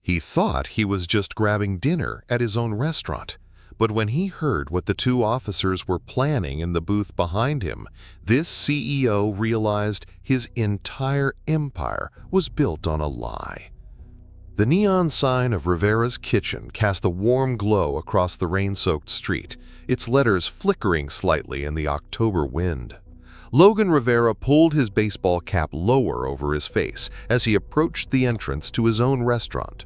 He thought he was just grabbing dinner at his own restaurant. But when he heard what the two officers were planning in the booth behind him, this CEO realized his entire empire was built on a lie. The neon sign of Rivera's Kitchen cast a warm glow across the rain-soaked street, its letters flickering slightly in the October wind. Logan Rivera pulled his baseball cap lower over his face as he approached the entrance to his own restaurant.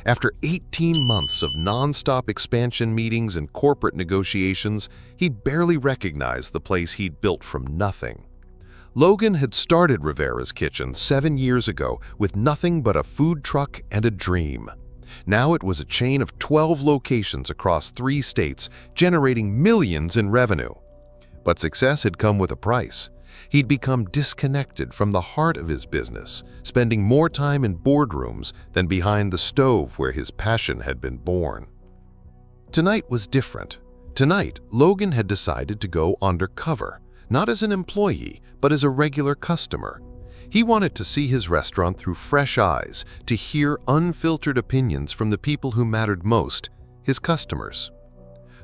After 18 months of non-stop expansion meetings and corporate negotiations, he barely recognized the place he'd built from nothing. Logan had started Rivera's Kitchen 7 years ago with nothing but a food truck and a dream. Now it was a chain of 12 locations across 3 states, generating millions in revenue. But success had come with a price. He'd become disconnected from the heart of his business, spending more time in boardrooms than behind the stove where his passion had been born. Tonight was different. Tonight, Logan had decided to go undercover, not as an employee, but as a regular customer. He wanted to see his restaurant through fresh eyes, to hear unfiltered opinions from the people who mattered most, his customers.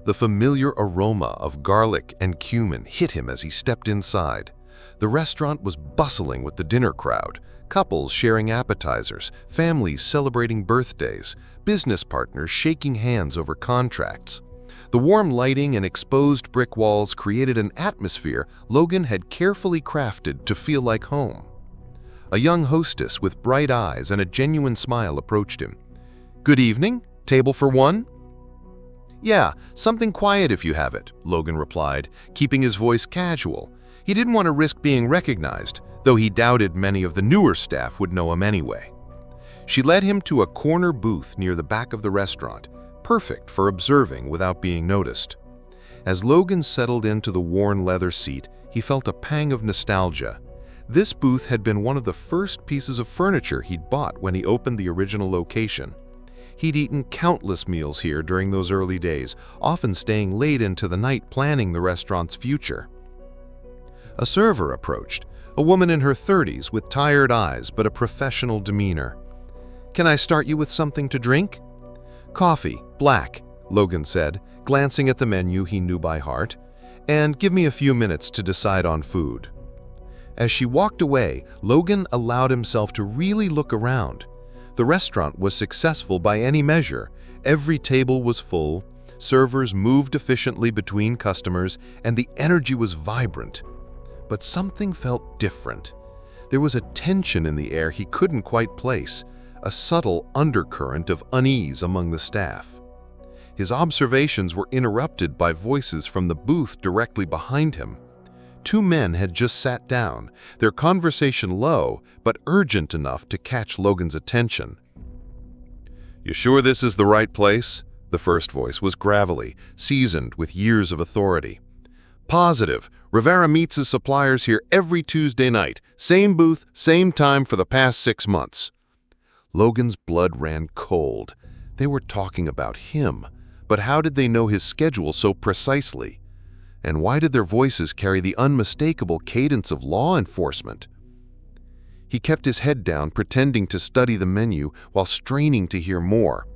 The familiar aroma of garlic and cumin hit him as he stepped inside. The restaurant was bustling with the dinner crowd, couples sharing appetizers, families celebrating birthdays, business partners shaking hands over contracts. The warm lighting and exposed brick walls created an atmosphere Logan had carefully crafted to feel like home. A young hostess with bright eyes and a genuine smile approached him. "Good evening. Table for one?" "Yeah, something quiet if you have it," Logan replied, keeping his voice casual. He didn't want to risk being recognized, though he doubted many of the newer staff would know him anyway. She led him to a corner booth near the back of the restaurant, perfect for observing without being noticed. As Logan settled into the worn leather seat, he felt a pang of nostalgia. This booth had been one of the first pieces of furniture he'd bought when he opened the original location. He'd eaten countless meals here during those early days, often staying late into the night planning the restaurant's future. A server approached, a woman in her 30s with tired eyes but a professional demeanor. "Can I start you with something to drink?" "Coffee, black," Logan said, glancing at the menu he knew by heart. "And give me a few minutes to decide on food." As she walked away, Logan allowed himself to really look around. The restaurant was successful by any measure. Every table was full, servers moved efficiently between customers, and the energy was vibrant. But something felt different. There was a tension in the air he couldn't quite place, a subtle undercurrent of unease among the staff. His observations were interrupted by voices from the booth directly behind him. 2 men had just sat down, their conversation low but urgent enough to catch Logan's attention. "You sure this is the right place?" The first voice was gravelly, seasoned with years of authority. "Positive. Rivera meets his suppliers here every Tuesday night. Same booth, same time for the past 6 months." Logan's blood ran cold. They were talking about him, but how did they know his schedule so precisely? And why did their voices carry the unmistakable cadence of law enforcement? He kept his head down, pretending to study the menu while straining to hear more.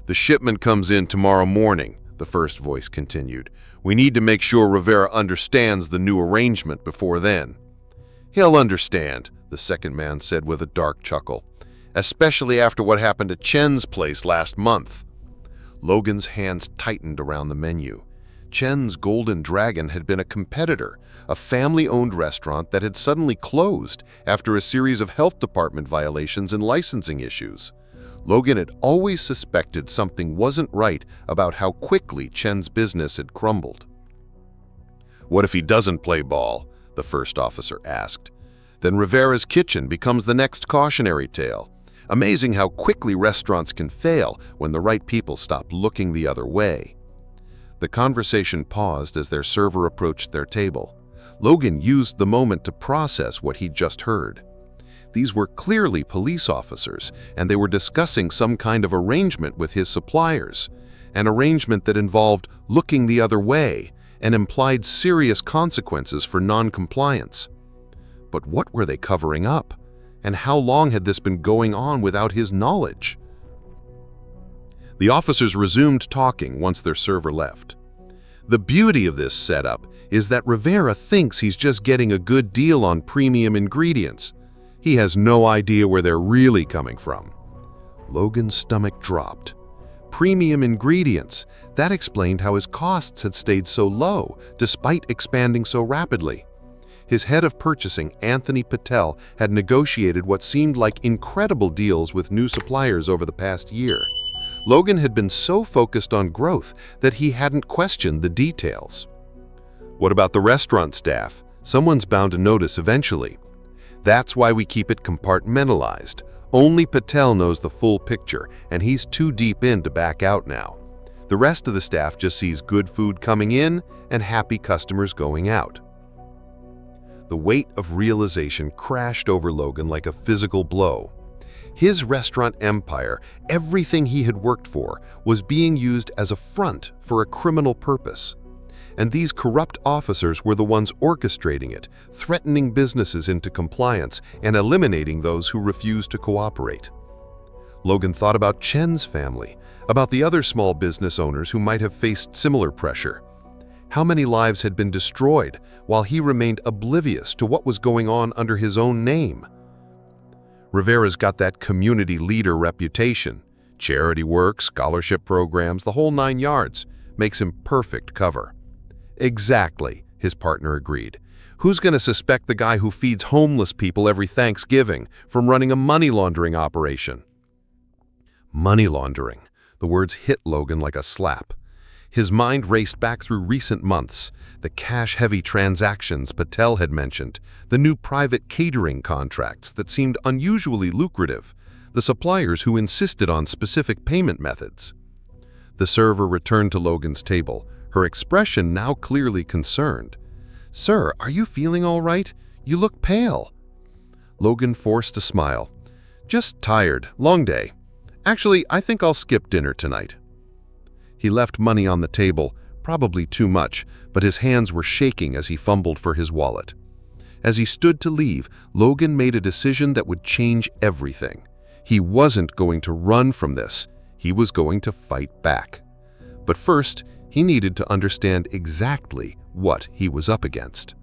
"The shipment comes in tomorrow morning," the first voice continued. "We need to make sure Rivera understands the new arrangement before then." "He'll understand," the second man said with a dark chuckle, "especially after what happened at Chen's place last month." Logan's hands tightened around the menu. Chen's Golden Dragon had been a competitor, a family-owned restaurant that had suddenly closed after a series of health department violations and licensing issues. Logan had always suspected something wasn't right about how quickly Chen's business had crumbled. "What if he doesn't play ball?" the first officer asked. "Then Rivera's Kitchen becomes the next cautionary tale. Amazing how quickly restaurants can fail when the right people stop looking the other way." The conversation paused as their server approached their table. Logan used the moment to process what he'd just heard. These were clearly police officers, and they were discussing some kind of arrangement with his suppliers, an arrangement that involved looking the other way and implied serious consequences for non-compliance. But what were they covering up? And how long had this been going on without his knowledge? The officers resumed talking once their server left. The beauty of this setup is that Rivera thinks he's just getting a good deal on premium ingredients. He has no idea where they're really coming from. Logan's stomach dropped. Premium ingredients. That explained how his costs had stayed so low, despite expanding so rapidly. His head of purchasing, Anthony Patel, had negotiated what seemed like incredible deals with new suppliers over the past year. Logan had been so focused on growth that he hadn't questioned the details. What about the restaurant staff? Someone's bound to notice eventually. That's why we keep it compartmentalized. Only Patel knows the full picture, and he's too deep in to back out now. The rest of the staff just sees good food coming in and happy customers going out. The weight of realization crashed over Logan like a physical blow. His restaurant empire, everything he had worked for, was being used as a front for a criminal purpose. And these corrupt officers were the ones orchestrating it, threatening businesses into compliance and eliminating those who refused to cooperate. Logan thought about Chen's family, about the other small business owners who might have faced similar pressure. How many lives had been destroyed while he remained oblivious to what was going on under his own name? Rivera's got that community leader reputation. Charity work, scholarship programs, the whole 9 yards. Makes him perfect cover. Exactly, his partner agreed. Who's going to suspect the guy who feeds homeless people every Thanksgiving from running a money laundering operation? Money laundering. The words hit Logan like a slap. His mind raced back through recent months, the cash-heavy transactions Patel had mentioned, the new private catering contracts that seemed unusually lucrative, the suppliers who insisted on specific payment methods. The server returned to Logan's table, her expression now clearly concerned. "Sir, are you feeling all right? You look pale." Logan forced a smile. "Just tired. Long day. Actually, I think I'll skip dinner tonight." He left money on the table, probably too much, but his hands were shaking as he fumbled for his wallet. As he stood to leave, Logan made a decision that would change everything. He wasn't going to run from this. He was going to fight back. But first, he needed to understand exactly what he was up against.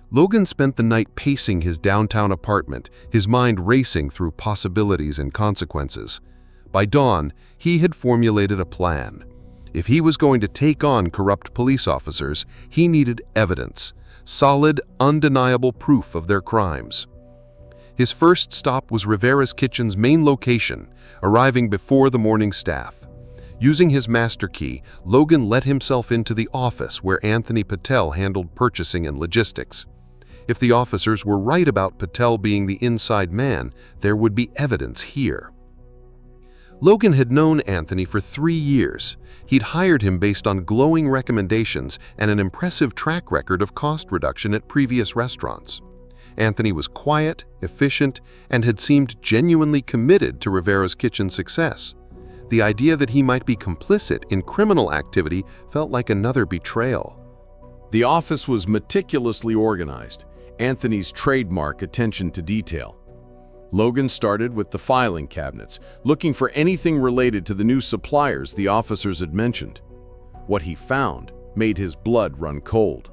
Logan spent the night pacing his downtown apartment, his mind racing through possibilities and consequences. By dawn, he had formulated a plan. If he was going to take on corrupt police officers, he needed evidence, solid, undeniable proof of their crimes. His first stop was Rivera's Kitchen's main location, arriving before the morning staff. Using his master key, Logan let himself into the office where Anthony Patel handled purchasing and logistics. If the officers were right about Patel being the inside man, there would be evidence here. Logan had known Anthony for 3 years. He'd hired him based on glowing recommendations and an impressive track record of cost reduction at previous restaurants. Anthony was quiet, efficient, and had seemed genuinely committed to Rivera's Kitchen's success. The idea that he might be complicit in criminal activity felt like another betrayal. The office was meticulously organized, Anthony's trademark attention to detail. Logan started with the filing cabinets, looking for anything related to the new suppliers the officers had mentioned. What he found made his blood run cold.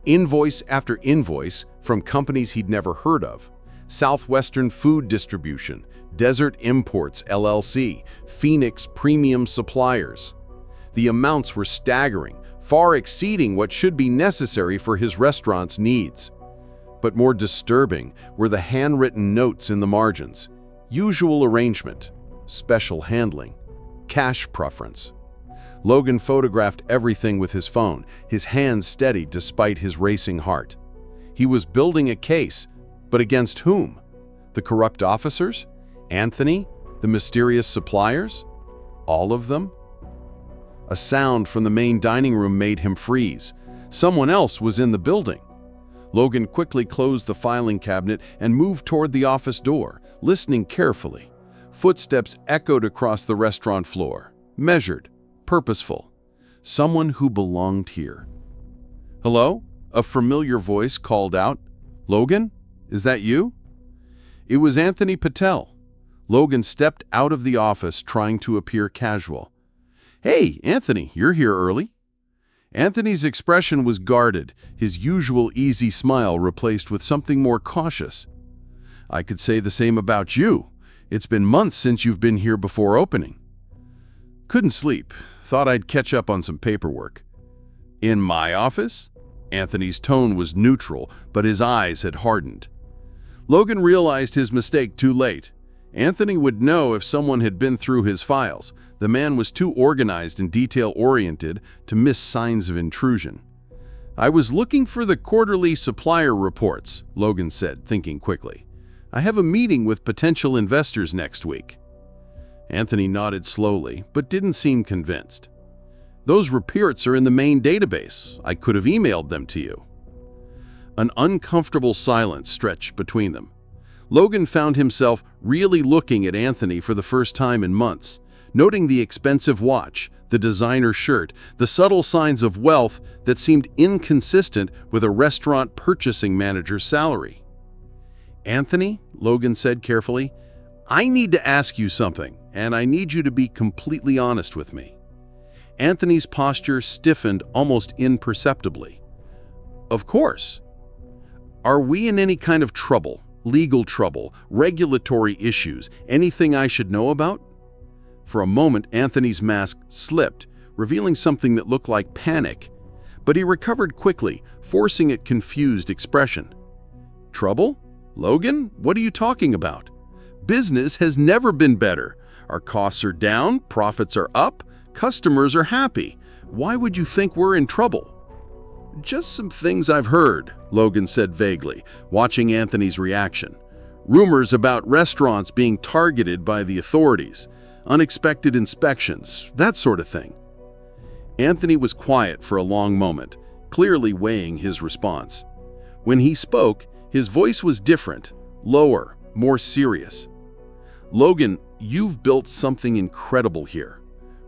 Invoice after invoice from companies he'd never heard of. Southwestern Food Distribution, Desert Imports LLC, Phoenix Premium Suppliers. The amounts were staggering, far exceeding what should be necessary for his restaurant's needs. But more disturbing were the handwritten notes in the margins. Usual arrangement, special handling, cash preference. Logan photographed everything with his phone, his hands steady despite his racing heart. He was building a case, but against whom? The corrupt officers? Anthony? The mysterious suppliers? All of them? A sound from the main dining room made him freeze. Someone else was in the building. Logan quickly closed the filing cabinet and moved toward the office door, listening carefully. Footsteps echoed across the restaurant floor, measured, purposeful. Someone who belonged here. "Hello?" A familiar voice called out. "Logan? Is that you?" It was Anthony Patel. Logan stepped out of the office trying to appear casual. "Hey, Anthony, you're here early." Anthony's expression was guarded, his usual easy smile replaced with something more cautious. "I could say the same about you. It's been months since you've been here before opening." "Couldn't sleep. Thought I'd catch up on some paperwork." "In my office?" Anthony's tone was neutral, but his eyes had hardened. Logan realized his mistake too late. Anthony would know if someone had been through his files. The man was too organized and detail-oriented to miss signs of intrusion. "I was looking for the quarterly supplier reports," Logan said, thinking quickly. "I have a meeting with potential investors next week." Anthony nodded slowly, but didn't seem convinced. "Those reports are in the main database. I could have emailed them to you." An uncomfortable silence stretched between them. Logan found himself really looking at Anthony for the first time in months, noting the expensive watch, the designer shirt, the subtle signs of wealth that seemed inconsistent with a restaurant purchasing manager's salary. "Anthony," Logan said carefully, "I need to ask you something, and I need you to be completely honest with me." Anthony's posture stiffened almost imperceptibly. "Of course. Are we in any kind of trouble? Legal trouble, regulatory issues, anything I should know about?" For a moment, Anthony's mask slipped, revealing something that looked like panic, but he recovered quickly, forcing a confused expression. "Trouble? Logan, what are you talking about? Business has never been better. Our costs are down, profits are up, customers are happy. Why would you think we're in trouble?" "Just some things I've heard," Logan said vaguely, watching Anthony's reaction. "Rumors about restaurants being targeted by the authorities, unexpected inspections, that sort of thing." Anthony was quiet for a long moment, clearly weighing his response. When he spoke, his voice was different, lower, more serious. "Logan, you've built something incredible here.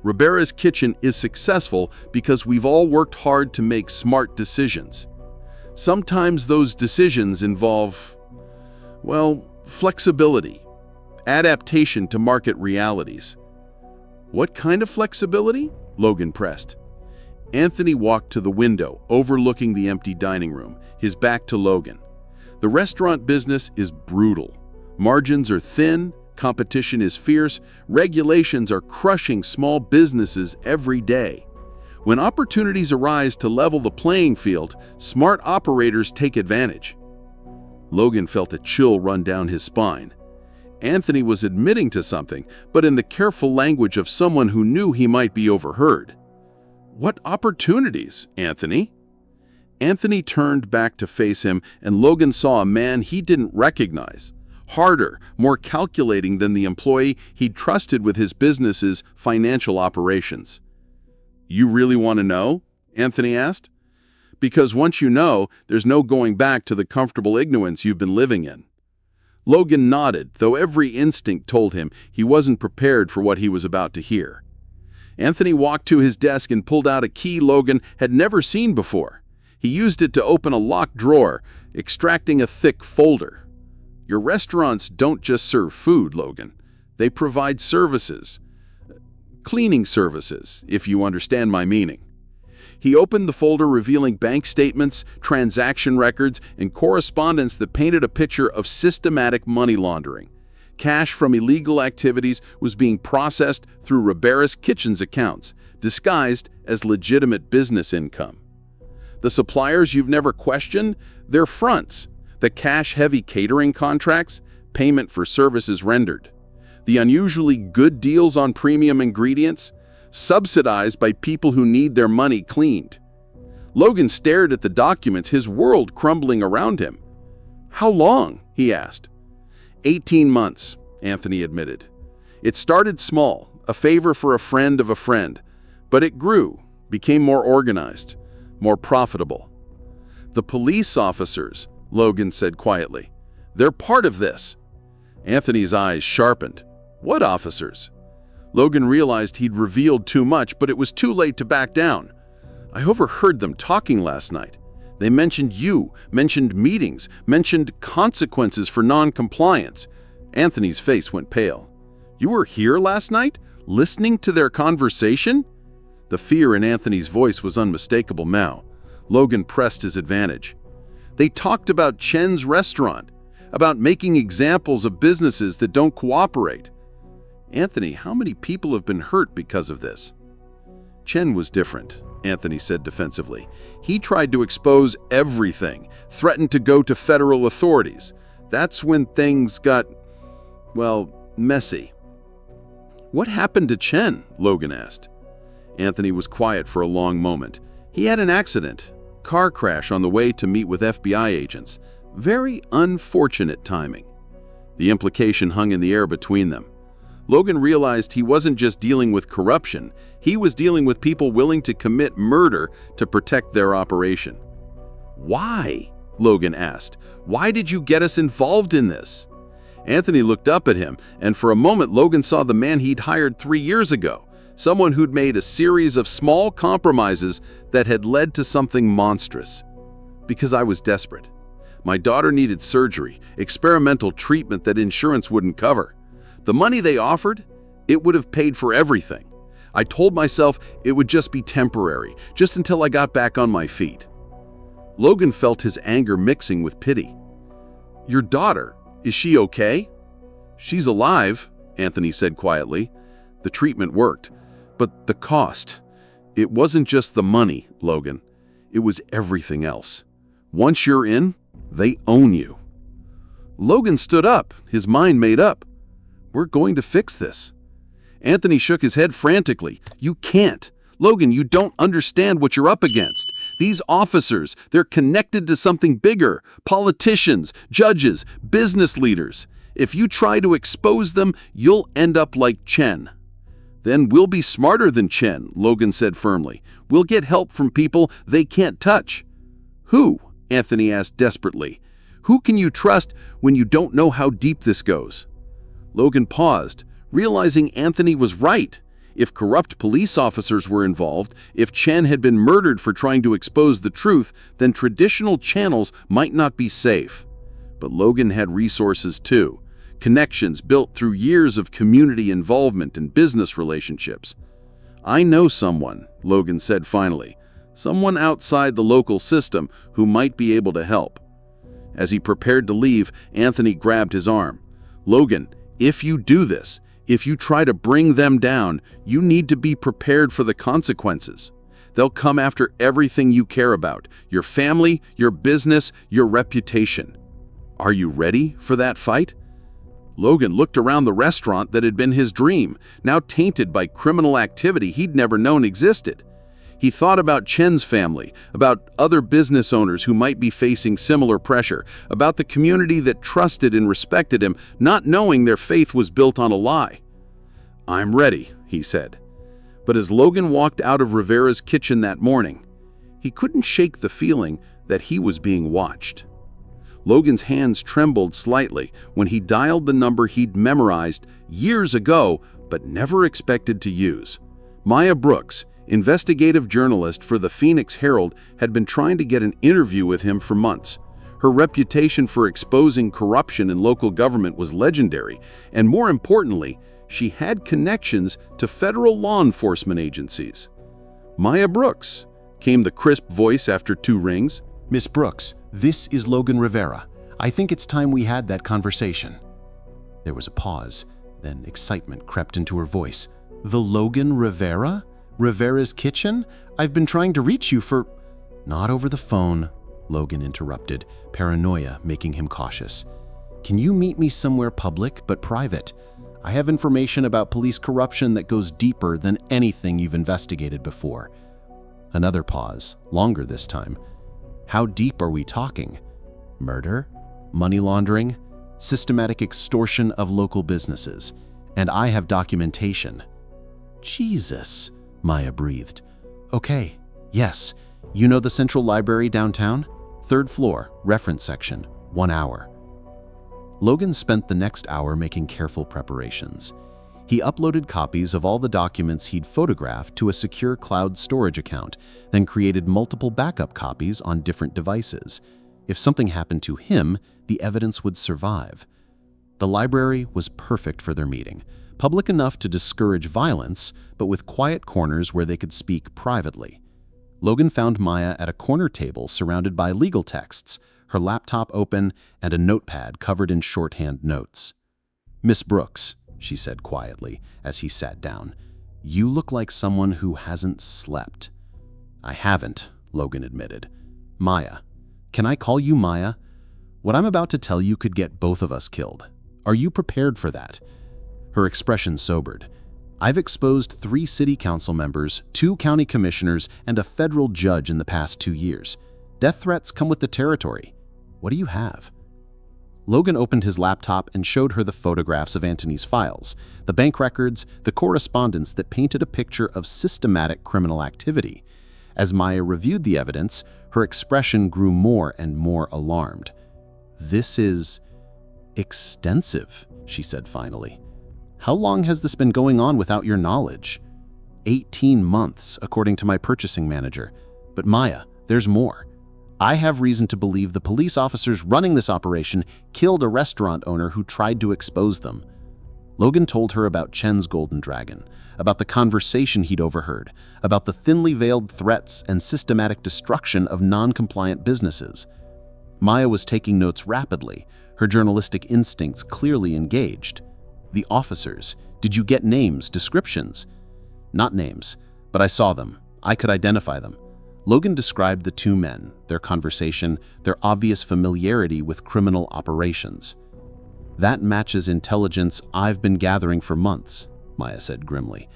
Ribera's Kitchen is successful because we've all worked hard to make smart decisions. Sometimes those decisions involve, well, flexibility, adaptation to market realities." "What kind of flexibility?" Logan pressed. Anthony walked to the window, overlooking the empty dining room, his back to Logan. "The restaurant business is brutal. Margins are thin, competition is fierce, regulations are crushing small businesses every day. When opportunities arise to level the playing field, smart operators take advantage." Logan felt a chill run down his spine. Anthony was admitting to something, but in the careful language of someone who knew he might be overheard. "What opportunities, Anthony?" Anthony turned back to face him, and Logan saw a man he didn't recognize. Harder, more calculating than the employee he'd trusted with his business's financial operations. "You really want to know?" Anthony asked. "Because once you know, there's no going back to the comfortable ignorance you've been living in." Logan nodded, though every instinct told him he wasn't prepared for what he was about to hear. Anthony walked to his desk and pulled out a key Logan had never seen before. He used it to open a locked drawer, extracting a thick folder. "Your restaurants don't just serve food, Logan. They provide services. Cleaning services, if you understand my meaning." He opened the folder, revealing bank statements, transaction records, and correspondence that painted a picture of systematic money laundering. Cash from illegal activities was being processed through Ribera's Kitchen's accounts, disguised as legitimate business income. "The suppliers you've never questioned? They're fronts. The cash-heavy catering contracts, payment for services rendered. The unusually good deals on premium ingredients, subsidized by people who need their money cleaned." Logan stared at the documents, his world crumbling around him. "How long?" he asked. 18 months, Anthony admitted. "It started small, a favor for a friend of a friend, but it grew, became more organized, more profitable." "The police officers," Logan said quietly, "they're part of this." Anthony's eyes sharpened. "What officers?" Logan realized he'd revealed too much, but it was too late to back down. "I overheard them talking last night. They mentioned you, mentioned meetings, mentioned consequences for non-compliance." Anthony's face went pale. You were here last night, listening to their conversation? The fear in Anthony's voice was unmistakable now. Logan pressed his advantage. They talked about Chen's restaurant, about making examples of businesses that don't cooperate. Anthony, how many people have been hurt because of this? Chen was different, Anthony said defensively. He tried to expose everything, threatened to go to federal authorities. That's when things got, well, messy. What happened to Chen? Logan asked. Anthony was quiet for a long moment. He had an accident, car crash on the way to meet with FBI agents. Very unfortunate timing. The implication hung in the air between them. Logan realized he wasn't just dealing with corruption, he was dealing with people willing to commit murder to protect their operation. Why? Logan asked. Why did you get us involved in this? Anthony looked up at him, and for a moment Logan saw the man he'd hired 3 years ago, someone who'd made a series of small compromises that had led to something monstrous. Because I was desperate. My daughter needed surgery, experimental treatment that insurance wouldn't cover. The money they offered, it would have paid for everything. I told myself it would just be temporary, just until I got back on my feet. Logan felt his anger mixing with pity. Your daughter, is she okay? She's alive, Anthony said quietly. The treatment worked, but the cost, it wasn't just the money, Logan. It was everything else. Once you're in, they own you. Logan stood up, his mind made up. We're going to fix this. Anthony shook his head frantically. You can't. Logan, you don't understand what you're up against. These officers, they're connected to something bigger. Politicians, judges, business leaders. If you try to expose them, you'll end up like Chen. Then we'll be smarter than Chen, Logan said firmly. We'll get help from people they can't touch. Who? Anthony asked desperately. Who can you trust when you don't know how deep this goes? Logan paused, realizing Anthony was right. If corrupt police officers were involved, if Chen had been murdered for trying to expose the truth, then traditional channels might not be safe. But Logan had resources too, connections built through years of community involvement and business relationships. I know someone, Logan said finally, someone outside the local system who might be able to help. As he prepared to leave, Anthony grabbed his arm. Logan, if you do this, if you try to bring them down, you need to be prepared for the consequences. They'll come after everything you care about, your family, your business, your reputation. Are you ready for that fight? Logan looked around the restaurant that had been his dream, now tainted by criminal activity he'd never known existed. He thought about Chen's family, about other business owners who might be facing similar pressure, about the community that trusted and respected him, not knowing their faith was built on a lie. I'm ready, he said. But as Logan walked out of Rivera's kitchen that morning, he couldn't shake the feeling that he was being watched. Logan's hands trembled slightly when he dialed the number he'd memorized years ago but never expected to use. Maya Brooks, investigative journalist for the Phoenix Herald, had been trying to get an interview with him for months. Her reputation for exposing corruption in local government was legendary, and more importantly, she had connections to federal law enforcement agencies. Maya Brooks, came the crisp voice after 2 rings. Miss Brooks, this is Logan Rivera. I think it's time we had that conversation. There was a pause, then excitement crept into her voice. The Logan Rivera? Rivera's Kitchen? I've been trying to reach you for... Not over the phone, Logan interrupted, paranoia making him cautious. Can you meet me somewhere public but private? I have information about police corruption that goes deeper than anything you've investigated before. Another pause, longer this time. How deep are we talking? Murder? Money laundering? Systematic extortion of local businesses? And I have documentation. Jesus, Maya breathed. Okay, yes. You know the Central Library downtown? 3rd floor, reference section, 1 hour. Logan spent the next hour making careful preparations. He uploaded copies of all the documents he'd photographed to a secure cloud storage account, then created multiple backup copies on different devices. If something happened to him, the evidence would survive. The library was perfect for their meeting, public enough to discourage violence, but with quiet corners where they could speak privately. Logan found Maya at a corner table surrounded by legal texts, her laptop open and a notepad covered in shorthand notes. "Miss Brooks," she said quietly as he sat down, "you look like someone who hasn't slept." "I haven't," Logan admitted. "Maya. Can I call you Maya? What I'm about to tell you could get both of us killed. Are you prepared for that?" Her expression sobered. "I've exposed 3 city council members, 2 county commissioners, and a federal judge in the past 2 years. Death threats come with the territory. What do you have?" Logan opened his laptop and showed her the photographs of Anthony's files, the bank records, the correspondence that painted a picture of systematic criminal activity. As Maya reviewed the evidence, her expression grew more and more alarmed. "This is extensive," she said finally. "How long has this been going on without your knowledge?" 18 months, according to my purchasing manager. But Maya, there's more. I have reason to believe the police officers running this operation killed a restaurant owner who tried to expose them. Logan told her about Chen's golden dragon, about the conversation he'd overheard, about the thinly veiled threats and systematic destruction of non-compliant businesses. Maya was taking notes rapidly, her journalistic instincts clearly engaged. "The officers, did you get names, descriptions?" "Not names, but I saw them. I could identify them." Logan described the 2 men, their conversation, their obvious familiarity with criminal operations. "That matches intelligence I've been gathering for months," Maya said grimly.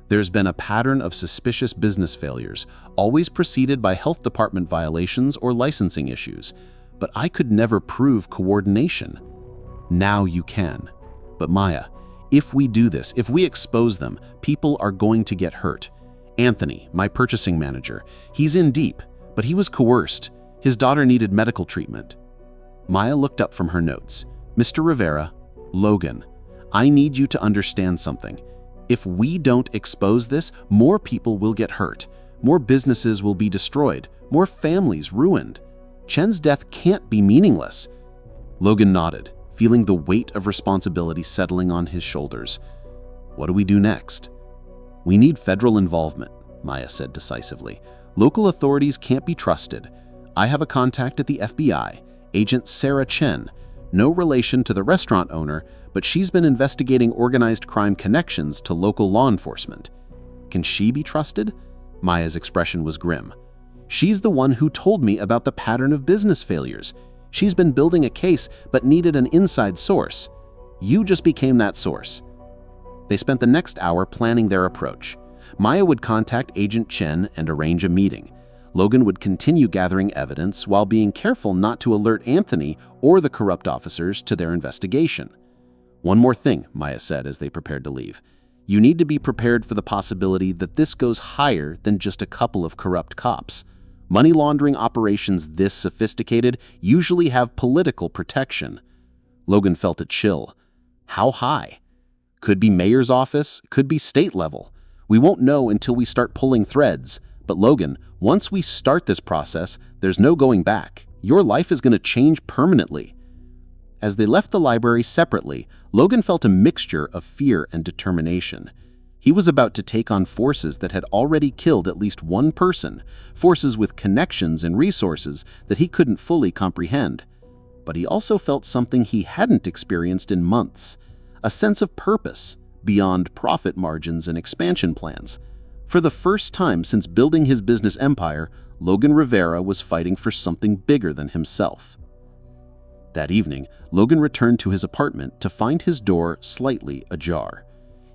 "There's been a pattern of suspicious business failures, always preceded by health department violations or licensing issues, but I could never prove coordination. Now you can. But Maya, if we do this, if we expose them, people are going to get hurt. Anthony, my purchasing manager, he's in deep, but he was coerced. His daughter needed medical treatment." Maya looked up from her notes. "Mr. Rivera, Logan, I need you to understand something. If we don't expose this, more people will get hurt. More businesses will be destroyed. More families ruined. Chen's death can't be meaningless." Logan nodded, feeling the weight of responsibility settling on his shoulders. "What do we do next?" "We need federal involvement," Maya said decisively. "Local authorities can't be trusted. I have a contact at the FBI, Agent Sarah Chen, no relation to the restaurant owner, but she's been investigating organized crime connections to local law enforcement. Can she be trusted?" Maya's expression was grim. "She's the one who told me about the pattern of business failures. She's been building a case but needed an inside source. You just became that source." They spent the next hour planning their approach. Maya would contact Agent Chen and arrange a meeting. Logan would continue gathering evidence while being careful not to alert Anthony or the corrupt officers to their investigation. "One more thing," Maya said as they prepared to leave. "You need to be prepared for the possibility that this goes higher than just a couple of corrupt cops. Money laundering operations this sophisticated usually have political protection." Logan felt a chill. How high? Could be mayor's office, could be state level. We won't know until we start pulling threads. But Logan, once we start this process, there's no going back. Your life is going to change permanently. As they left the library separately, Logan felt a mixture of fear and determination. He was about to take on forces that had already killed at least one person, forces with connections and resources that he couldn't fully comprehend. But he also felt something he hadn't experienced in months, a sense of purpose beyond profit margins and expansion plans. For the first time since building his business empire, Logan Rivera was fighting for something bigger than himself. That evening, Logan returned to his apartment to find his door slightly ajar.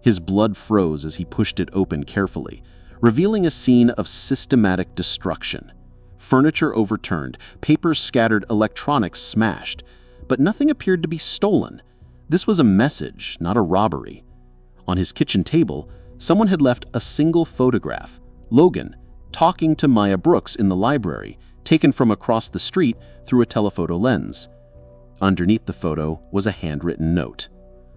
His blood froze as he pushed it open carefully, revealing a scene of systematic destruction. Furniture overturned, papers scattered, electronics smashed, but nothing appeared to be stolen. This was a message, not a robbery. On his kitchen table, someone had left a single photograph, Logan, talking to Maya Brooks in the library, taken from across the street through a telephoto lens. Underneath the photo was a handwritten note.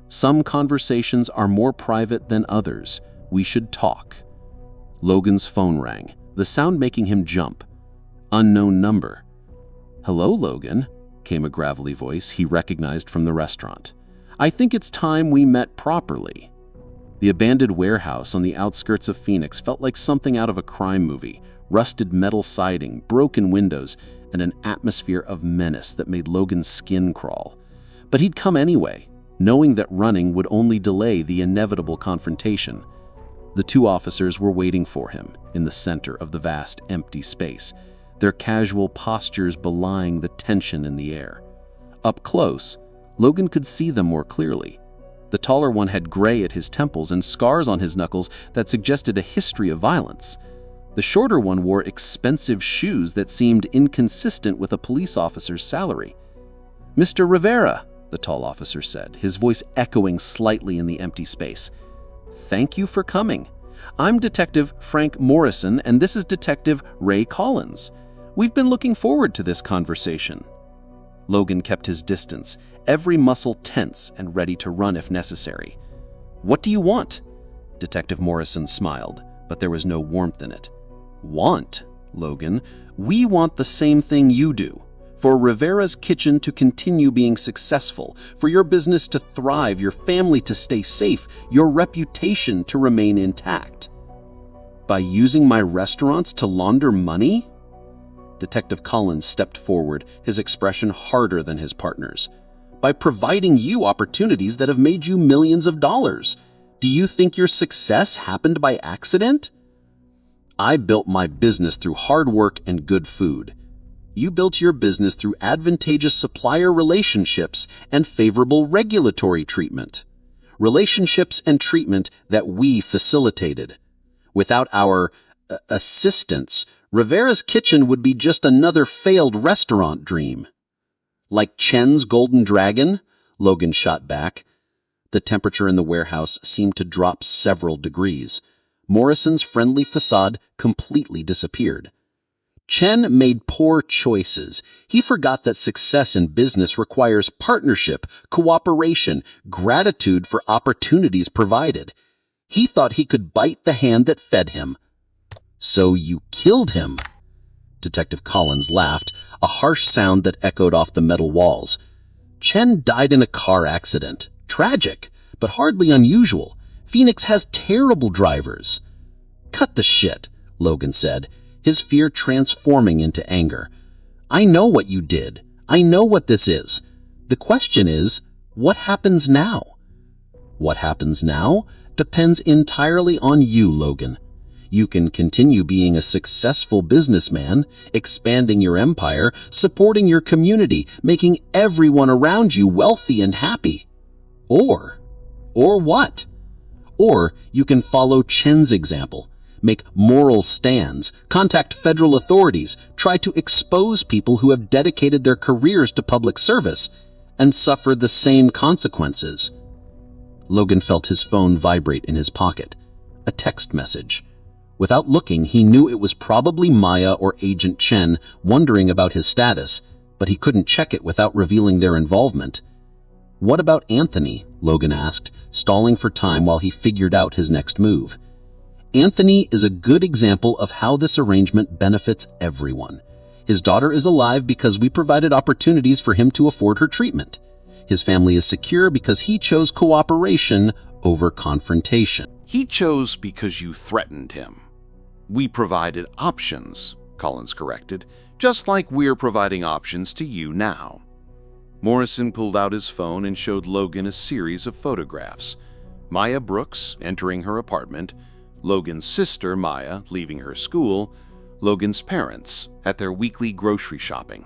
"Some conversations are more private than others. We should talk." Logan's phone rang, the sound making him jump. Unknown number. "Hello, Logan," came a gravelly voice he recognized from the restaurant. "I think it's time we met properly." The abandoned warehouse on the outskirts of Phoenix felt like something out of a crime movie. Rusted metal siding, broken windows, and an atmosphere of menace that made Logan's skin crawl. But he'd come anyway, knowing that running would only delay the inevitable confrontation. The two officers were waiting for him in the center of the vast, empty space, their casual postures belying the tension in the air. Up close, Logan could see them more clearly. The taller one had gray at his temples and scars on his knuckles that suggested a history of violence. The shorter one wore expensive shoes that seemed inconsistent with a police officer's salary. "Mr. Rivera," the tall officer said, his voice echoing slightly in the empty space. "Thank you for coming. I'm Detective Frank Morrison, and this is Detective Ray Collins. We've been looking forward to this conversation." Logan kept his distance, every muscle tense and ready to run if necessary. "What do you want?" Detective Morrison smiled, but there was no warmth in it. "Want, Logan? We want the same thing you do. For Rivera's Kitchen to continue being successful, for your business to thrive, your family to stay safe, your reputation to remain intact." "By using my restaurants to launder money?" Detective Collins stepped forward, his expression harder than his partner's. "By providing you opportunities that have made you millions of dollars. Do you think your success happened by accident?" "I built my business through hard work and good food. You built your business through advantageous supplier relationships and favorable regulatory treatment. Relationships and treatment that we facilitated. Without our assistance, Rivera's Kitchen would be just another failed restaurant dream." "Like Chen's Golden Dragon?" Logan shot back. The temperature in the warehouse seemed to drop several degrees. Morrison's friendly facade completely disappeared. "Chen made poor choices. He forgot that success in business requires partnership, cooperation, gratitude for opportunities provided. He thought he could bite the hand that fed him." "So you killed him?" Detective Collins laughed, a harsh sound that echoed off the metal walls. "Chen died in a car accident. Tragic, but hardly unusual. Phoenix has terrible drivers." "Cut the shit," Logan said, his fear transforming into anger. "I know what you did. I know what this is. The question is, what happens now?" "What happens now depends entirely on you, Logan. You can continue being a successful businessman, expanding your empire, supporting your community, making everyone around you wealthy and happy. Or what? Or you can follow Chen's example, make moral stands, contact federal authorities, try to expose people who have dedicated their careers to public service, and suffer the same consequences." Logan felt his phone vibrate in his pocket. A text message. Without looking, he knew it was probably Maya or Agent Chen wondering about his status, but he couldn't check it without revealing their involvement. "What about Anthony?" Logan asked, stalling for time while he figured out his next move. "Anthony is a good example of how this arrangement benefits everyone. His daughter is alive because we provided opportunities for him to afford her treatment. His family is secure because he chose cooperation over confrontation." He chose because you threatened him. We provided options, Collins corrected, just like we're providing options to you now. Morrison pulled out his phone and showed Logan a series of photographs. Maya Brooks entering her apartment, Logan's sister Maya leaving her school, Logan's parents at their weekly grocery shopping.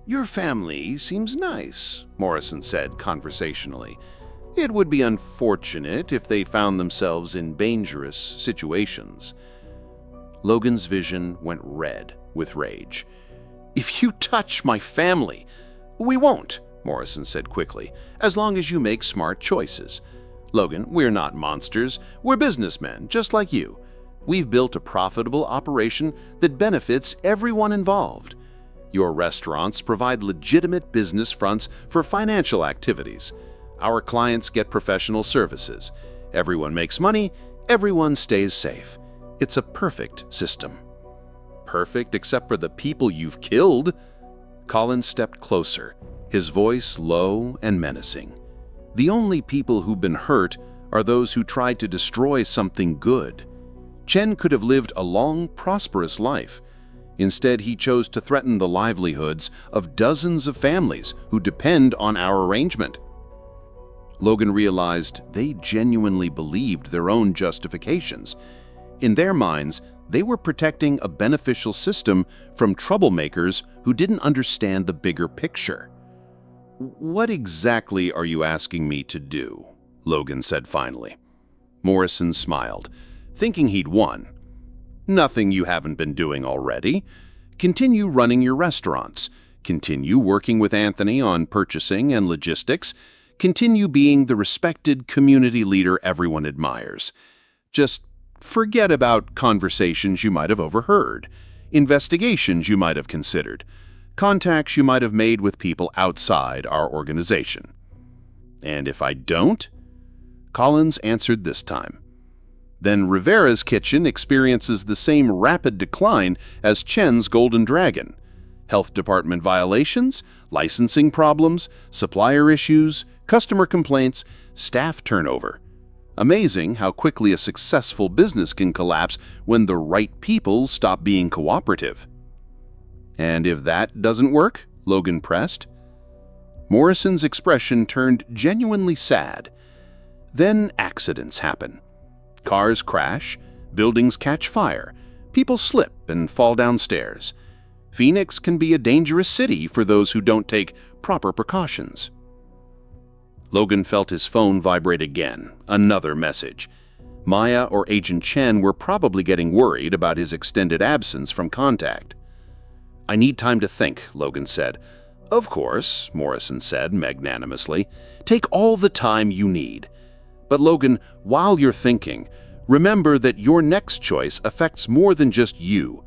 "Your family seems nice," Morrison said conversationally. "It would be unfortunate if they found themselves in dangerous situations." Logan's vision went red with rage. "If you touch my family—" "We won't," Morrison said quickly, "as long as you make smart choices. Logan, we're not monsters. We're businessmen, just like you. We've built a profitable operation that benefits everyone involved. Your restaurants provide legitimate business fronts for financial activities. Our clients get professional services. Everyone makes money, everyone stays safe. It's a perfect system." "Perfect except for the people you've killed." Collins stepped closer, his voice low and menacing. "The only people who've been hurt are those who try to destroy something good. Chen could have lived a long, prosperous life. Instead, he chose to threaten the livelihoods of dozens of families who depend on our arrangement. Logan realized they genuinely believed their own justifications. In their minds, they were protecting a beneficial system from troublemakers who didn't understand the bigger picture. "What exactly are you asking me to do?" Logan said finally. Morrison smiled, thinking he'd won. "Nothing you haven't been doing already. Continue running your restaurants. Continue working with Anthony on purchasing and logistics. Continue being the respected community leader everyone admires. Just forget about conversations you might have overheard, investigations you might have considered, contacts you might have made with people outside our organization." "And if I don't?" Collins answered this time. "Then Rivera's kitchen experiences the same rapid decline as Chen's Golden Dragon. Health department violations, licensing problems, supplier issues, customer complaints, staff turnover. Amazing how quickly a successful business can collapse when the right people stop being cooperative." "And if that doesn't work?" Logan pressed. Morrison's expression turned genuinely sad. "Then accidents happen. Cars crash, buildings catch fire, people slip and fall downstairs. Phoenix can be a dangerous city for those who don't take proper precautions." Logan felt his phone vibrate again, another message. Maya or Agent Chen were probably getting worried about his extended absence from contact. "I need time to think," Logan said. "Of course," Morrison said magnanimously. "Take all the time you need. But Logan, while you're thinking, remember that your next choice affects more than just you.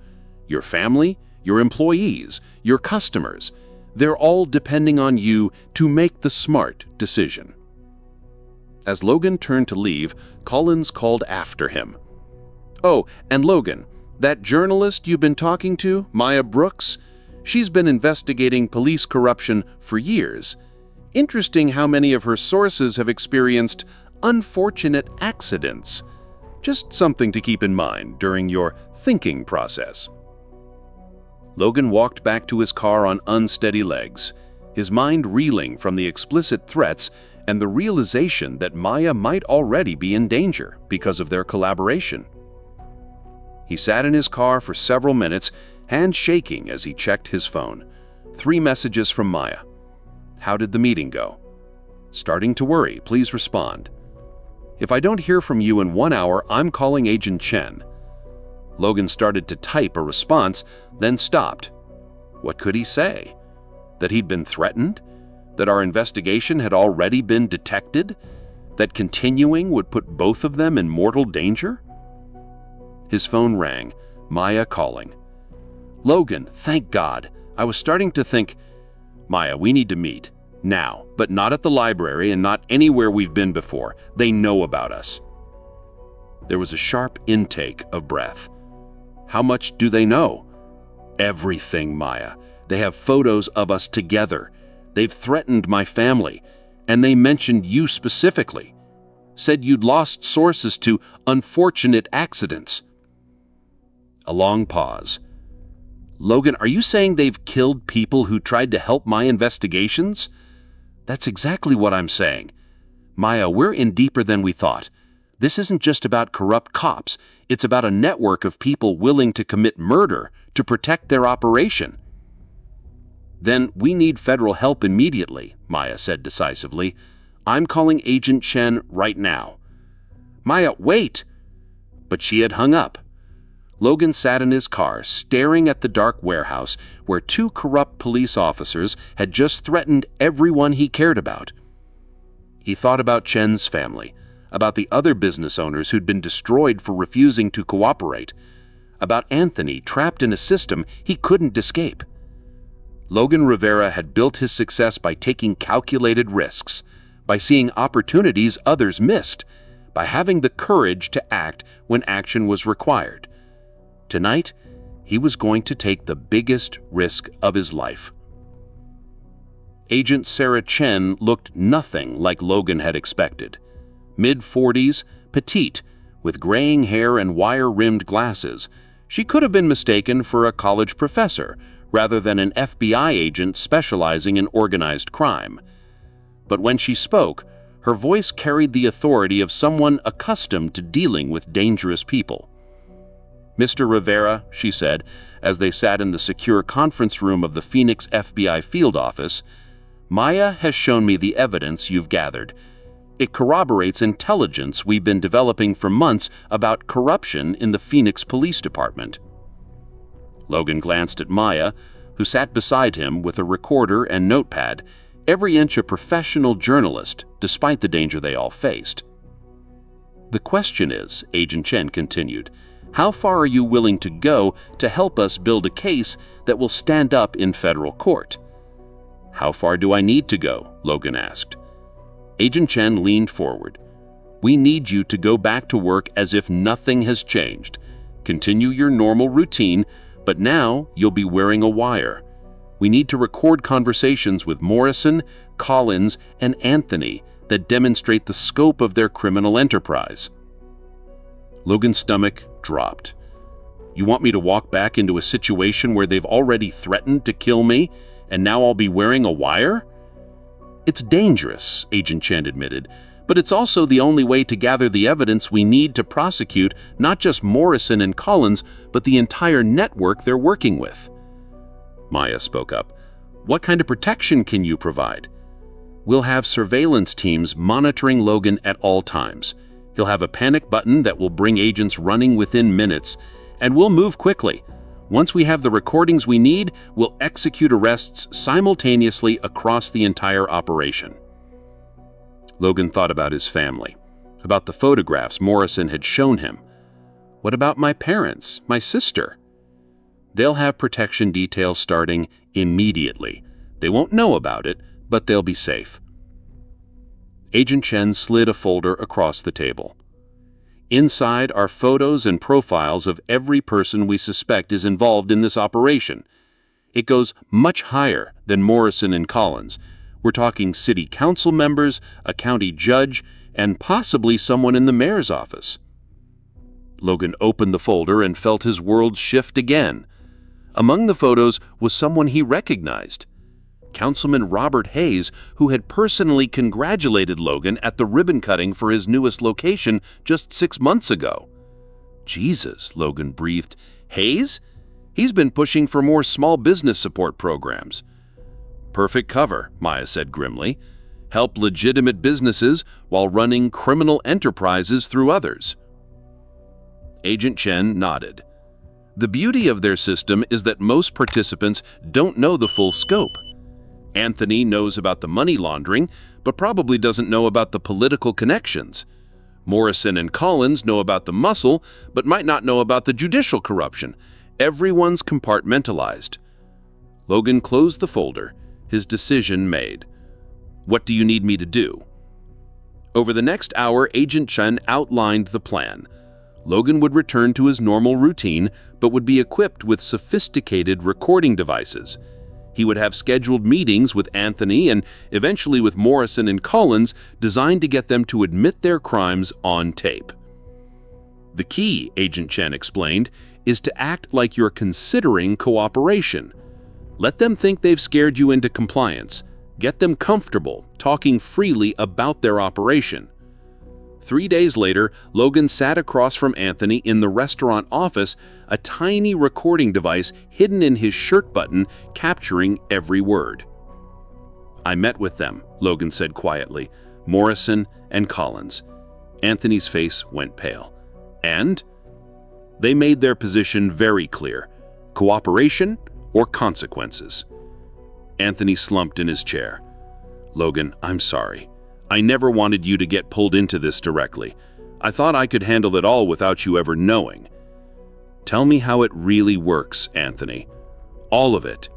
Your family, your employees, your customers. They're all depending on you to make the smart decision." As Logan turned to leave, Collins called after him. "Oh, and Logan, that journalist you've been talking to, Maya Brooks, she's been investigating police corruption for years. Interesting how many of her sources have experienced unfortunate accidents. Just something to keep in mind during your thinking process." Logan walked back to his car on unsteady legs, his mind reeling from the explicit threats and the realization that Maya might already be in danger because of their collaboration. He sat in his car for several minutes, hands shaking as he checked his phone. 3 messages from Maya. "How did the meeting go?" "Starting to worry, please respond." "If I don't hear from you in 1 hour, I'm calling Agent Chen." Logan started to type a response, then stopped. What could he say? That he'd been threatened? That our investigation had already been detected? That continuing would put both of them in mortal danger? His phone rang, Maya calling. "Logan, thank God. I was starting to think, Maya, we need to meet. Now, but not at the library and not anywhere we've been before. They know about us." There was a sharp intake of breath. "How much do they know?" "Everything, Maya. They have photos of us together. They've threatened my family, and they mentioned you specifically. Said you'd lost sources to unfortunate accidents." A long pause. "Logan, are you saying they've killed people who tried to help my investigations?" "That's exactly what I'm saying. Maya, we're in deeper than we thought. This isn't just about corrupt cops. It's about a network of people willing to commit murder to protect their operation." "Then we need federal help immediately," Maya said decisively. "I'm calling Agent Chen right now." "Maya, wait!" But she had hung up. Logan sat in his car, staring at the dark warehouse where 2 corrupt police officers had just threatened everyone he cared about. He thought about Chen's family, about the other business owners who'd been destroyed for refusing to cooperate, about Anthony trapped in a system he couldn't escape. Logan Rivera had built his success by taking calculated risks, by seeing opportunities others missed, by having the courage to act when action was required. Tonight, he was going to take the biggest risk of his life. Agent Sarah Chen looked nothing like Logan had expected. mid-40s, petite, with graying hair and wire-rimmed glasses. She could have been mistaken for a college professor rather than an FBI agent specializing in organized crime. But when she spoke, her voice carried the authority of someone accustomed to dealing with dangerous people. "Mr. Rivera," she said, as they sat in the secure conference room of the Phoenix FBI field office, "Maya has shown me the evidence you've gathered. It corroborates intelligence we've been developing for months about corruption in the Phoenix Police Department." Logan glanced at Maya, who sat beside him with a recorder and notepad, every inch a professional journalist, despite the danger they all faced. "The question is," Agent Chen continued, "how far are you willing to go to help us build a case that will stand up in federal court?" "How far do I need to go?" Logan asked. Agent Chen leaned forward. "We need you to go back to work as if nothing has changed. Continue your normal routine, but now you'll be wearing a wire. We need to record conversations with Morrison, Collins, and Anthony that demonstrate the scope of their criminal enterprise." Logan's stomach dropped. "You want me to walk back into a situation where they've already threatened to kill me, and now I'll be wearing a wire?" "It's dangerous," Agent Chen admitted, "but it's also the only way to gather the evidence we need to prosecute not just Morrison and Collins, but the entire network they're working with." Maya spoke up. "What kind of protection can you provide?" "We'll have surveillance teams monitoring Logan at all times. He'll have a panic button that will bring agents running within minutes, and we'll move quickly. Once we have the recordings we need, we'll execute arrests simultaneously across the entire operation." Logan thought about his family, about the photographs Morrison had shown him. "What about my parents, my sister?" "They'll have protection details starting immediately. They won't know about it, but they'll be safe." Agent Chen slid a folder across the table. "Inside are photos and profiles of every person we suspect is involved in this operation. It goes much higher than Morrison and Collins. We're talking city council members, a county judge, and possibly someone in the mayor's office." Logan opened the folder and felt his world shift again. Among the photos was someone he recognized. Councilman Robert Hayes, who had personally congratulated Logan at the ribbon cutting for his newest location just 6 months ago. "Jesus," Logan breathed. "Hayes? He's been pushing for more small business support programs." "Perfect cover," Maya said grimly. "Help legitimate businesses while running criminal enterprises through others." Agent Chen nodded. "The beauty of their system is that most participants don't know the full scope. Anthony knows about the money laundering, but probably doesn't know about the political connections. Morrison and Collins know about the muscle, but might not know about the judicial corruption. Everyone's compartmentalized." Logan closed the folder, his decision made. "What do you need me to do?" Over the next hour, Agent Chen outlined the plan. Logan would return to his normal routine, but would be equipped with sophisticated recording devices. He would have scheduled meetings with Anthony and eventually with Morrison and Collins designed to get them to admit their crimes on tape. "The key," Agent Chen explained, "is to act like you're considering cooperation. Let them think they've scared you into compliance. Get them comfortable talking freely about their operation." 3 days later, Logan sat across from Anthony in the restaurant office, a tiny recording device hidden in his shirt button, capturing every word. "I met with them," Logan said quietly, "Morrison and Collins." Anthony's face went pale. "And?" "They made their position very clear. Cooperation or consequences." Anthony slumped in his chair. "Logan, I'm sorry. I never wanted you to get pulled into this directly. I thought I could handle it all without you ever knowing." "Tell me how it really works, Anthony. All of it."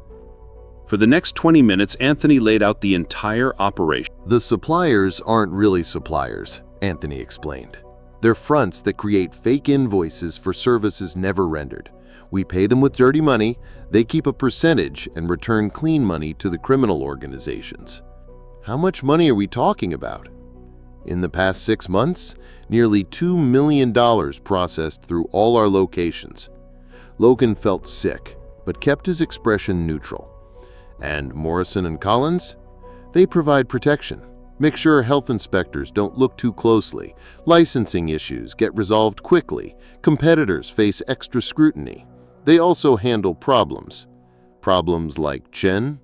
For the next 20 minutes, Anthony laid out the entire operation. "The suppliers aren't really suppliers," Anthony explained. "They're fronts that create fake invoices for services never rendered. We pay them with dirty money, they keep a percentage and return clean money to the criminal organizations." "How much money are we talking about?" In the past 6 months, nearly $2 million processed through all our locations. Logan felt sick, but kept his expression neutral. And Morrison and Collins? They provide protection. Make sure health inspectors don't look too closely. Licensing issues get resolved quickly. Competitors face extra scrutiny. They also handle problems. Problems like Chen?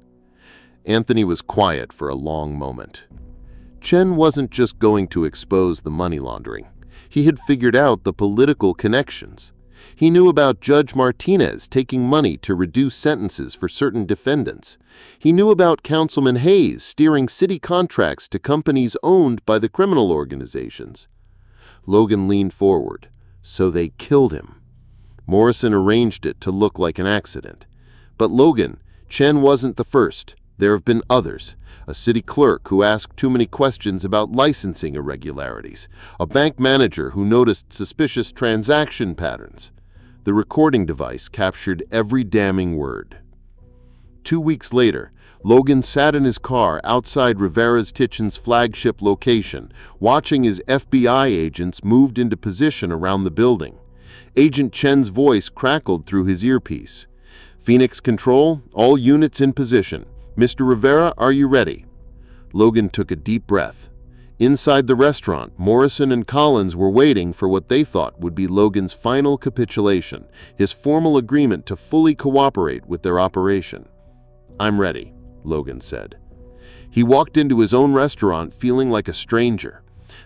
Anthony was quiet for a long moment. Chen wasn't just going to expose the money laundering. He had figured out the political connections. He knew about Judge Martinez taking money to reduce sentences for certain defendants. He knew about Councilman Hayes steering city contracts to companies owned by the criminal organizations. Logan leaned forward. So they killed him. Morrison arranged it to look like an accident. But Logan, Chen wasn't the first. There have been others. A city clerk who asked too many questions about licensing irregularities. A bank manager who noticed suspicious transaction patterns. The recording device captured every damning word. 2 weeks later, Logan sat in his car outside Rivera's Kitchen's flagship location, watching his FBI agents moved into position around the building. Agent Chen's voice crackled through his earpiece. "Phoenix Control, all units in position. Mr. Rivera, are you ready?" Logan took a deep breath. Inside the restaurant, Morrison and Collins were waiting for what they thought would be Logan's final capitulation, his formal agreement to fully cooperate with their operation. "I'm ready," Logan said. He walked into his own restaurant feeling like a stranger.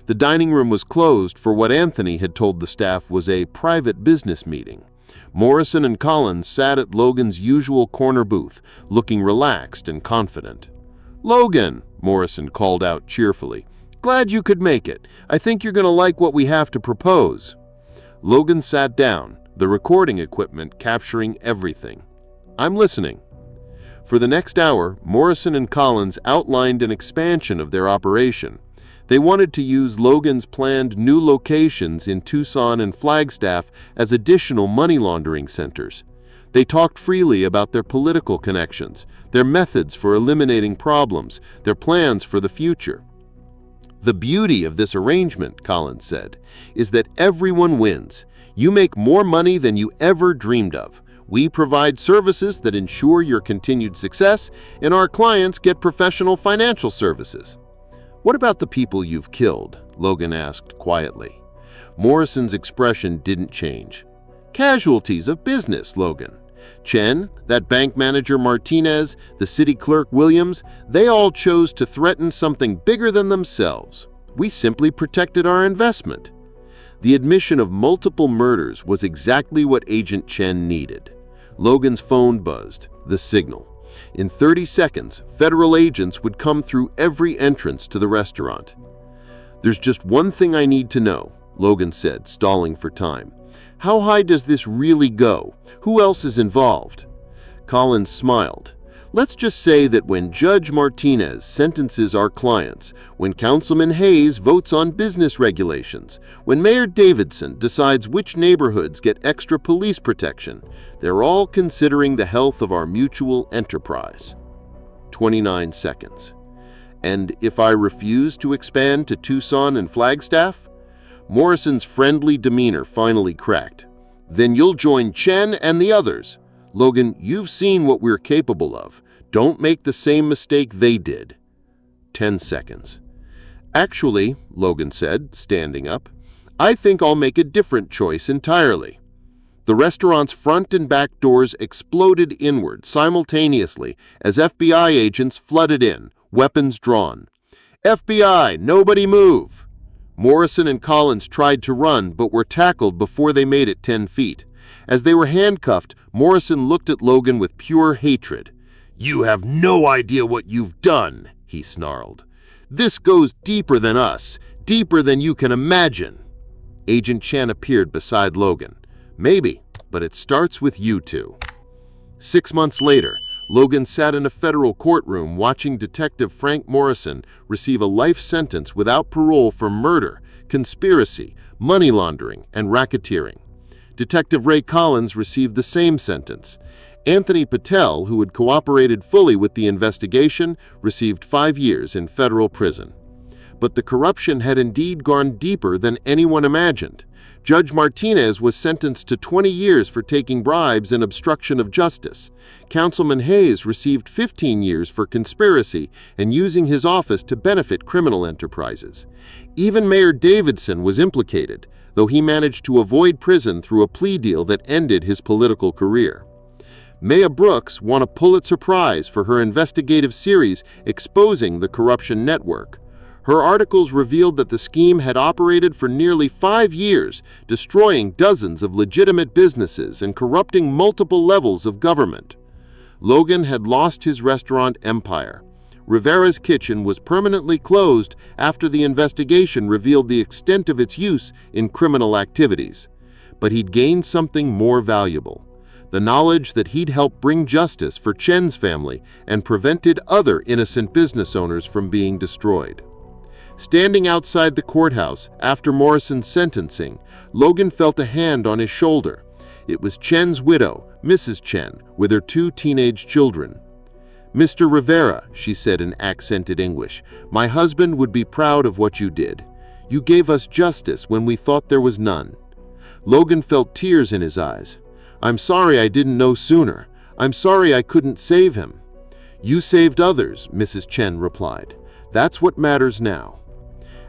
The dining room was closed for what Anthony had told the staff was a private business meeting. Morrison and Collins sat at Logan's usual corner booth, looking relaxed and confident. "Logan," Morrison called out cheerfully, "glad you could make it. I think you're going to like what we have to propose." Logan sat down, the recording equipment capturing everything. "I'm listening." For the next hour, Morrison and Collins outlined an expansion of their operation. They wanted to use Logan's planned new locations in Tucson and Flagstaff as additional money laundering centers. They talked freely about their political connections, their methods for eliminating problems, their plans for the future. "The beauty of this arrangement," Collins said, "is that everyone wins. You make more money than you ever dreamed of. We provide services that ensure your continued success, and our clients get professional financial services." "What about the people you've killed?" Logan asked quietly. Morrison's expression didn't change. "Casualties of business, Logan. Chen, that bank manager Martinez, the city clerk Williams, they all chose to threaten something bigger than themselves. We simply protected our investment." The admission of multiple murders was exactly what Agent Chen needed. Logan's phone buzzed, the signal. In 30 seconds, federal agents would come through every entrance to the restaurant. "There's just one thing I need to know," Logan said, stalling for time. "How high does this really go? Who else is involved?" Collins smiled. "Let's just say that when Judge Martinez sentences our clients, when Councilman Hayes votes on business regulations, when Mayor Davidson decides which neighborhoods get extra police protection, they're all considering the health of our mutual enterprise." 29 seconds. "And if I refuse to expand to Tucson and Flagstaff?" Morrison's friendly demeanor finally cracked. "Then you'll join Chen and the others. Logan, you've seen what we're capable of. Don't make the same mistake they did." 10 seconds. "Actually," Logan said, standing up, "I think I'll make a different choice entirely." The restaurant's front and back doors exploded inward simultaneously as FBI agents flooded in, weapons drawn. "FBI, nobody move!" Morrison and Collins tried to run but were tackled before they made it 10 feet. As they were handcuffed, Morrison looked at Logan with pure hatred. "You have no idea what you've done," he snarled. "This goes deeper than us, deeper than you can imagine." Agent Chen appeared beside Logan. "Maybe, but it starts with you two." 6 months later, Logan sat in a federal courtroom watching Detective Frank Morrison receive a life sentence without parole for murder, conspiracy, money laundering, and racketeering. Detective Ray Collins received the same sentence. Anthony Patel, who had cooperated fully with the investigation, received 5 years in federal prison. but the corruption had indeed gone deeper than anyone imagined. Judge Martinez was sentenced to 20 years for taking bribes and obstruction of justice. Councilman Hayes received 15 years for conspiracy and using his office to benefit criminal enterprises. Even Mayor Davidson was implicated, though he managed to avoid prison through a plea deal that ended his political career. Maya Brooks won a Pulitzer Prize for her investigative series exposing the corruption network. Her articles revealed that the scheme had operated for nearly 5 years, destroying dozens of legitimate businesses and corrupting multiple levels of government. Logan had lost his restaurant empire. Rivera's kitchen was permanently closed after the investigation revealed the extent of its use in criminal activities. But he'd gained something more valuable: the knowledge that he'd helped bring justice for Chen's family and prevented other innocent business owners from being destroyed. Standing outside the courthouse after Morrison's sentencing, Logan felt a hand on his shoulder. It was Chen's widow, Mrs. Chen, with her 2 teenage children. "Mr. Rivera," she said in accented English, "my husband would be proud of what you did. You gave us justice when we thought there was none." Logan felt tears in his eyes. "I'm sorry I didn't know sooner. I'm sorry I couldn't save him." "You saved others," Mrs. Chen replied. "That's what matters now."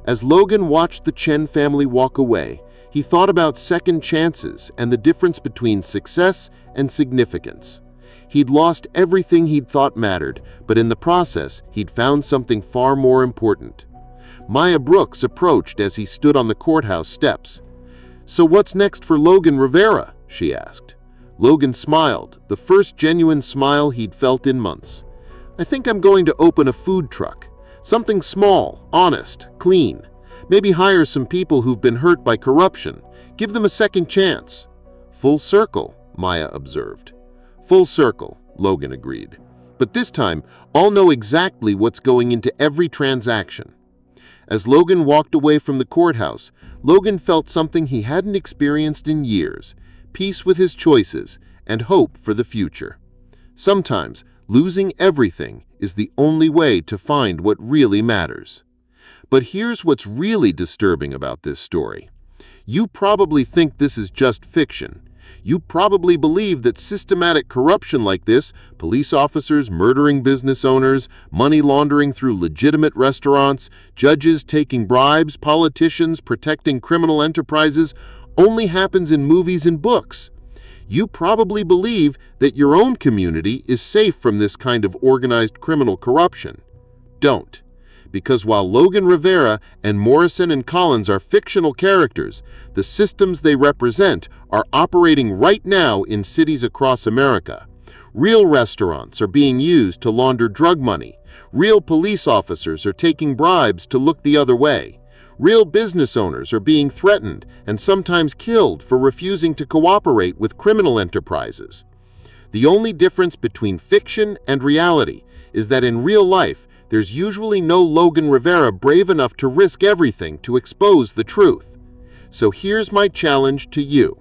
As Logan watched the Chen family walk away, he thought about second chances and the difference between success and significance. He'd lost everything he'd thought mattered, but in the process, he'd found something far more important. Maya Brooks approached as he stood on the courthouse steps. "So what's next for Logan Rivera?" she asked. Logan smiled, the first genuine smile he'd felt in months. "I think I'm going to open a food truck. Something small, honest, clean. Maybe hire some people who've been hurt by corruption. Give them a second chance." "Full circle," Maya observed. "Full circle," Logan agreed. "But this time, I'll know exactly what's going into every transaction." As Logan walked away from the courthouse, Logan felt something he hadn't experienced in years: peace with his choices and hope for the future. Sometimes, losing everything is the only way to find what really matters. But here's what's really disturbing about this story. You probably think this is just fiction. You probably believe that systematic corruption like this, police officers murdering business owners, money laundering through legitimate restaurants, judges taking bribes, politicians protecting criminal enterprises, only happens in movies and books. You probably believe that your own community is safe from this kind of organized criminal corruption. Don't. Because while Logan Rivera and Morrison and Collins are fictional characters, the systems they represent are operating right now in cities across America. Real restaurants are being used to launder drug money. Real police officers are taking bribes to look the other way. Real business owners are being threatened and sometimes killed for refusing to cooperate with criminal enterprises. The only difference between fiction and reality is that in real life, there's usually no Logan Rivera brave enough to risk everything to expose the truth. So here's my challenge to you.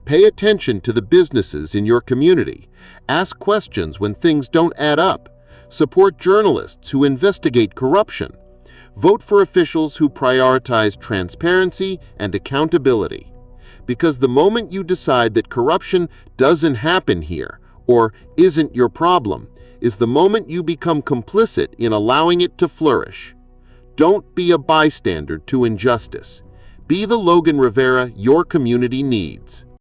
Pay attention to the businesses in your community. Ask questions when things don't add up. Support journalists who investigate corruption. Vote for officials who prioritize transparency and accountability. Because the moment you decide that corruption doesn't happen here, or isn't your problem, is the moment you become complicit in allowing it to flourish. Don't be a bystander to injustice. Be the Logan Rivera your community needs.